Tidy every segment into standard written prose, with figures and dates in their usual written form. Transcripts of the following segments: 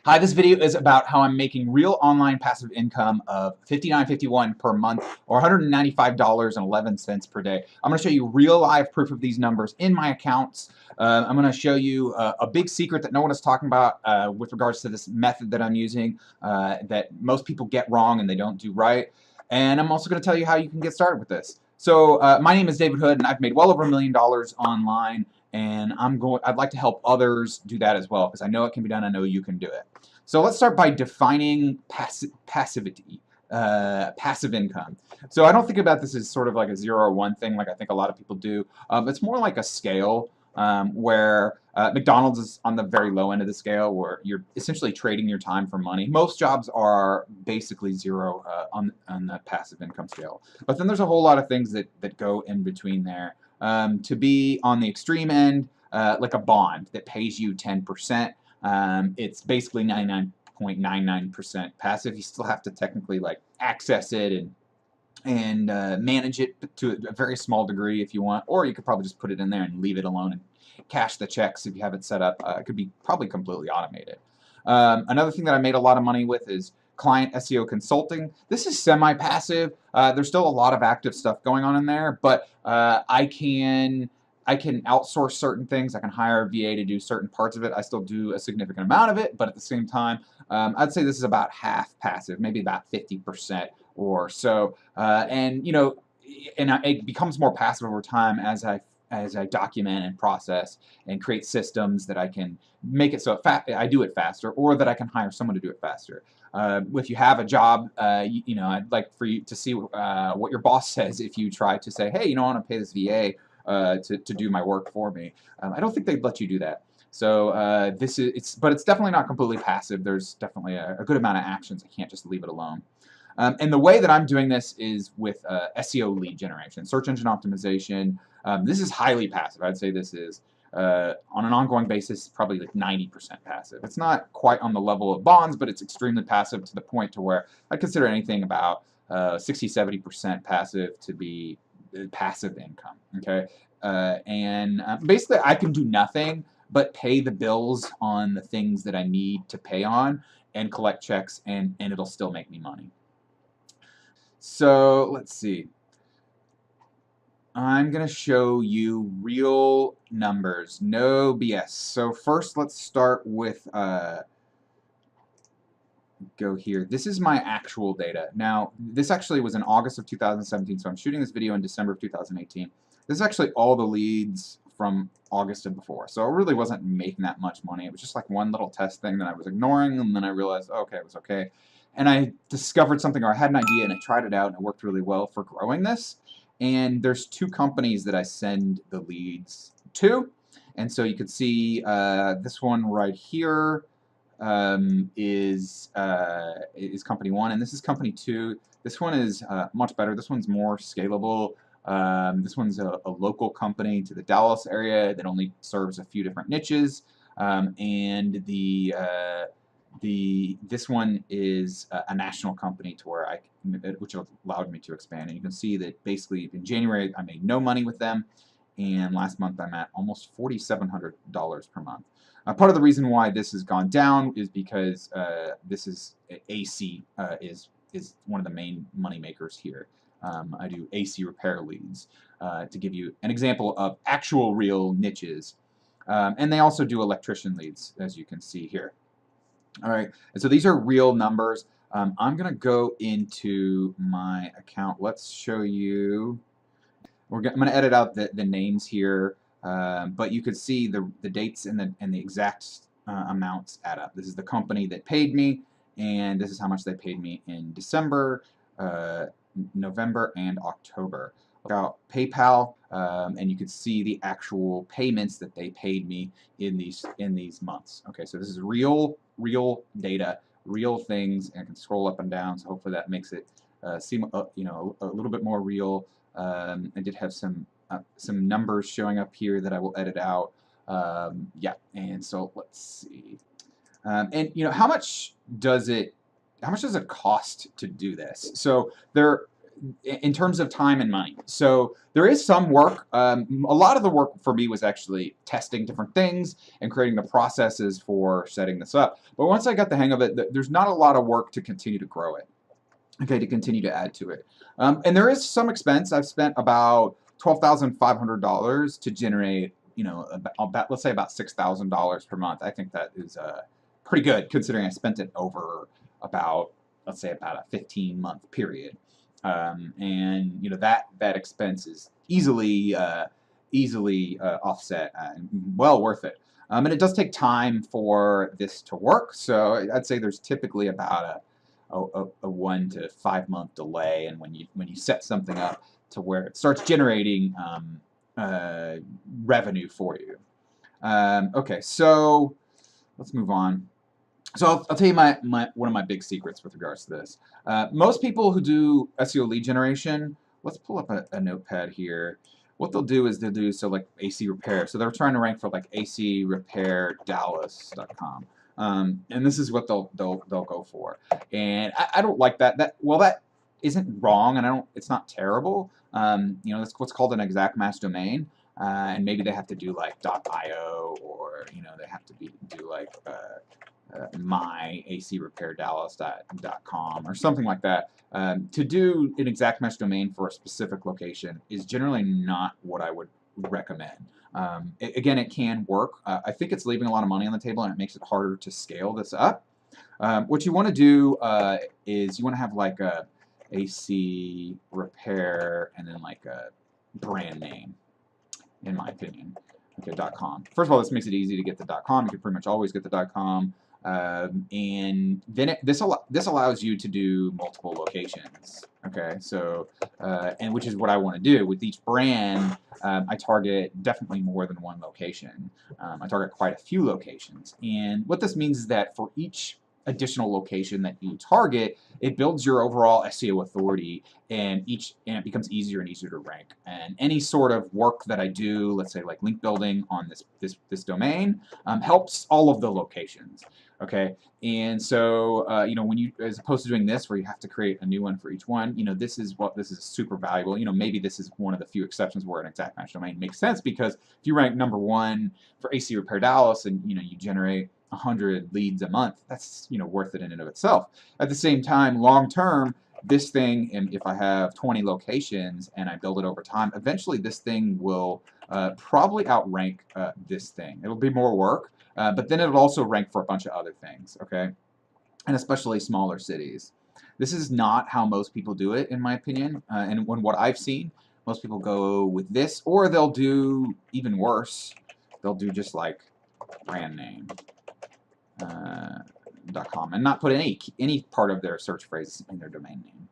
Hi, this video is about how I'm making real online passive income of $59.51 per month or $195.11 per day. I'm going to show you real live proof of these numbers in my accounts. I'm going to show you a big secret that no one is talking about with regards to this method that I'm using that most people get wrong and they don't do right. And I'm also going to tell you how you can get started with this. So my name is David Hood, and I've made well over $1 million online. And I'd like to help others do that as well because I know it can be done. I know you can do it. So let's start by defining passivity, passive income. So I don't think about this as sort of like a 0 or 1 thing like I think a lot of people do. It's more like a scale where McDonald's is on the very low end of the scale where you're essentially trading your time for money. Most jobs are basically 0 on the passive income scale. But then there's a whole lot of things that go in between there. To be on the extreme end, like a bond that pays you 10%, it's basically 99.99% passive. You still have to technically like access it and manage it to a very small degree if you want, or you could probably just put it in there and leave it alone and cash the checks if you have it set up. It could be probably completely automated. Another thing that I made a lot of money with is client SEO consulting. This is semi-passive. There's still a lot of active stuff going on in there, but I can outsource certain things. I can hire a VA to do certain parts of it. I still do a significant amount of it, but at the same time, I'd say this is about half passive, maybe about 50% or so. And it becomes more passive over time as I document and process and create systems that I can make it so I do it faster, or that I can hire someone to do it faster. If you have a job, I'd like for you to see what your boss says if you try to say, hey, I want to pay this VA to do my work for me. I don't think they'd let you do that. So but it's definitely not completely passive. There's definitely a good amount of actions. I can't just leave it alone. And the way that I'm doing this is with SEO lead generation, search engine optimization. This is highly passive. I'd say this is on an ongoing basis, probably like 90% passive. It's not quite on the level of bonds, but it's extremely passive to the point to where I consider anything about 60–70% passive to be passive income. Okay, basically I can do nothing but pay the bills on the things that I need to pay on and collect checks, and it'll still make me money. So let's see. I'm going to show you real numbers, no BS. So first let's start with, go here. This is my actual data. Now, this actually was in August of 2017, so I'm shooting this video in December of 2018. This is actually all the leads from August and before. So it really wasn't making that much money. It was just like one little test thing that I was ignoring, and then I realized, okay, it was okay. And I discovered something, or I had an idea, and I tried it out, and it worked really well for growing this. And there's 2 companies that I send the leads to. And so you can see this one right here is company 1, and this is company 2. This one is much better. This one's more scalable. This one's a local company to the Dallas area that only serves a few different niches, and this one is a national company to where which allowed me to expand. And you can see that basically in January I made no money with them, and last month I'm at almost $4,700 per month. Part of the reason why this has gone down is because this is AC is one of the main money makers here. I do AC repair leads to give you an example of actual real niches, and they also do electrician leads, as you can see here. All right, and so these are real numbers. I'm going to go into my account. Let's show you. I'm going to edit out the names here, but you could see the dates and the exact amounts add up. This is the company that paid me, and this is how much they paid me in December, November, and October. Look out PayPal, and you could see the actual payments that they paid me in these months. Okay, so this is real data, real things, and I can scroll up and down. So hopefully that makes it seem a little bit more real. I did have some numbers showing up here that I will edit out. Yeah, and so let's see. And how much does it cost to do this? So in terms of time and money. So there is some work. A lot of the work for me was actually testing different things and creating the processes for setting this up. But once I got the hang of it, there's not a lot of work to continue to grow it. Okay, to continue to add to it. And there is some expense. I've spent about $12,500 to generate, about let's say about $6,000 per month. I think that is pretty good considering I spent it over about, let's say, about a 15-month period. And that expense is easily offset and well worth it. And it does take time for this to work. So I'd say there's typically about a 1 to 5 month delay, and when you set something up to where it starts generating revenue for you. Okay, so let's move on. So I'll tell you one of my big secrets with regards to this. Most people who do SEO lead generation, let's pull up a notepad here. What they'll do is so like AC repair. So they're trying to rank for like acrepair.dallas.com. And this is what they'll go for. And I don't like that. That isn't wrong, and it's not terrible. That's what's called an exact match domain. And maybe they have to do like .io, or they have to do like myacrepair.dallas.com or something like that. To do an exact match domain for a specific location is generally not what I would recommend. Again, it can work. I think it's leaving a lot of money on the table, and it makes it harder to scale this up. What you want to do is you want to have like a AC repair and then like a brand name, in my opinion. Okay, .com. First of all, this makes it easy to get the .com. You can pretty much always get the .com. And then this allows you to do multiple locations. Okay, so and which is what I want to do with each brand. I target definitely more than one location. I target quite a few locations, and what this means is that for each additional location that you target, it builds your overall SEO authority, and it becomes easier and easier to rank. And any sort of work that I do, let's say like link building on this domain, helps all of the locations. Okay, and so when you, as opposed to doing this where you have to create a new one for each one, this is super valuable. Maybe this is one of the few exceptions where an exact match domain makes sense, because if you rank #1 for AC Repair Dallas and you generate 100 leads a month, that's worth it in and of itself. At the same time, long term, this thing, and if I have 20 locations and I build it over time, eventually this thing will probably outrank this thing. It'll be more work, but then it'll also rank for a bunch of other things, okay? And especially smaller cities. This is not how most people do it, in my opinion, and when what I've seen, most people go with this, or they'll do even worse. They'll do just like brand name. .com and not put any part of their search phrase in their domain name.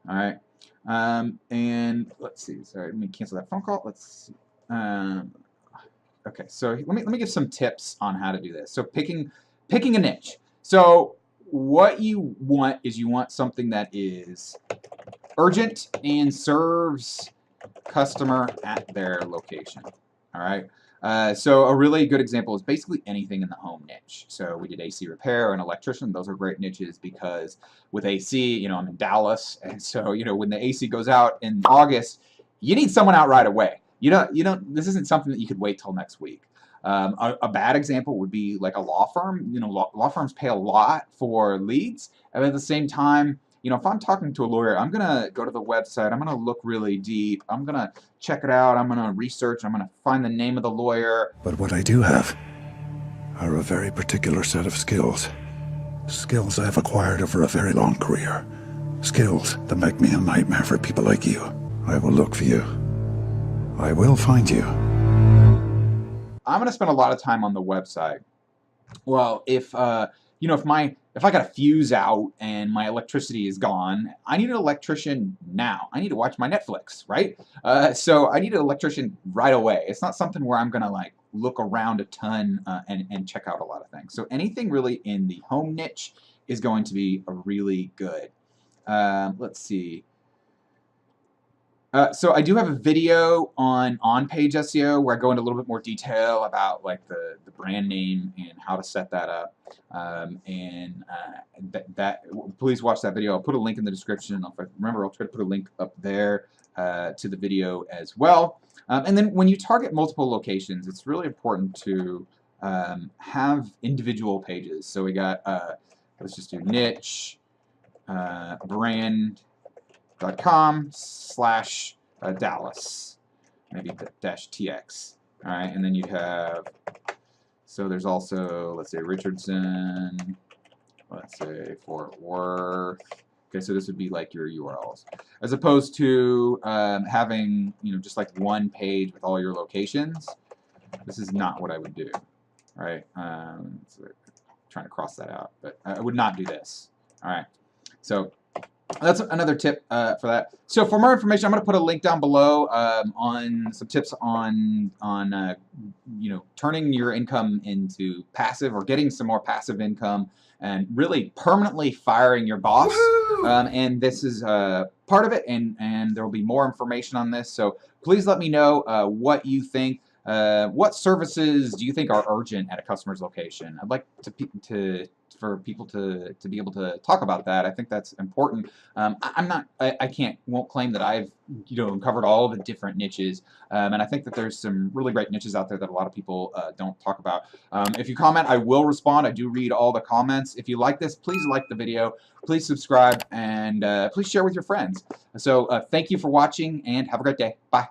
All right, and let's see. Sorry, let me cancel that phone call. Let's see. Okay, so let me give some tips on how to do this. So picking a niche. So what you want is something that is urgent and serves customer at their location. All right. So a really good example is basically anything in the home niche. So we did AC repair and electrician. Those are great niches because with AC, I'm in Dallas, and so when the AC goes out in August, you need someone out right away. This isn't something that you could wait till next week. A bad example would be like a law firm. Law firms pay a lot for leads, and at the same time, if I'm talking to a lawyer, I'm going to go to the website, I'm going to look really deep, I'm going to check it out, I'm going to research, I'm going to find the name of the lawyer. But what I do have are a very particular set of skills. Skills I've acquired over a very long career. Skills that make me a nightmare for people like you. I will look for you. I will find you. I'm going to spend a lot of time on the website. Well, if I got a fuse out and my electricity is gone, I need an electrician now. I need to watch my Netflix, right? So I need an electrician right away. It's not something where I'm going to like look around a ton and check out a lot of things. So anything really in the home niche is going to be a really good. Let's see. So I do have a video on-page SEO where I go into a little bit more detail about like the brand name and how to set that up. Please watch that video. I'll put a link in the description. If I remember, I'll try to put a link up there to the video as well. And then when you target multiple locations, it's really important to have individual pages. So we got, let's just do niche brand.com/Dallas, maybe dash TX. All right, and then you'd have, so there's also, let's say Richardson, let's say Fort Worth. Okay, so this would be like your URLs, as opposed to having, just like one page with all your locations. This is not what I would do. All right, so trying to cross that out, but I would not do this. All right, so that's another tip for that. So for more information, I'm going to put a link down below on some tips on turning your income into passive, or getting some more passive income, and really permanently firing your boss. And this is part of it, and there will be more information on this. So please let me know what you think. What services do you think are urgent at a customer's location? I'd like for people to be able to talk about that. I think that's important. I won't claim that I've uncovered all the different niches, and I think that there's some really great niches out there that a lot of people don't talk about. If you comment, I will respond. I do read all the comments. If you like this, please like the video, please subscribe, and please share with your friends. So thank you for watching, and have a great day. Bye.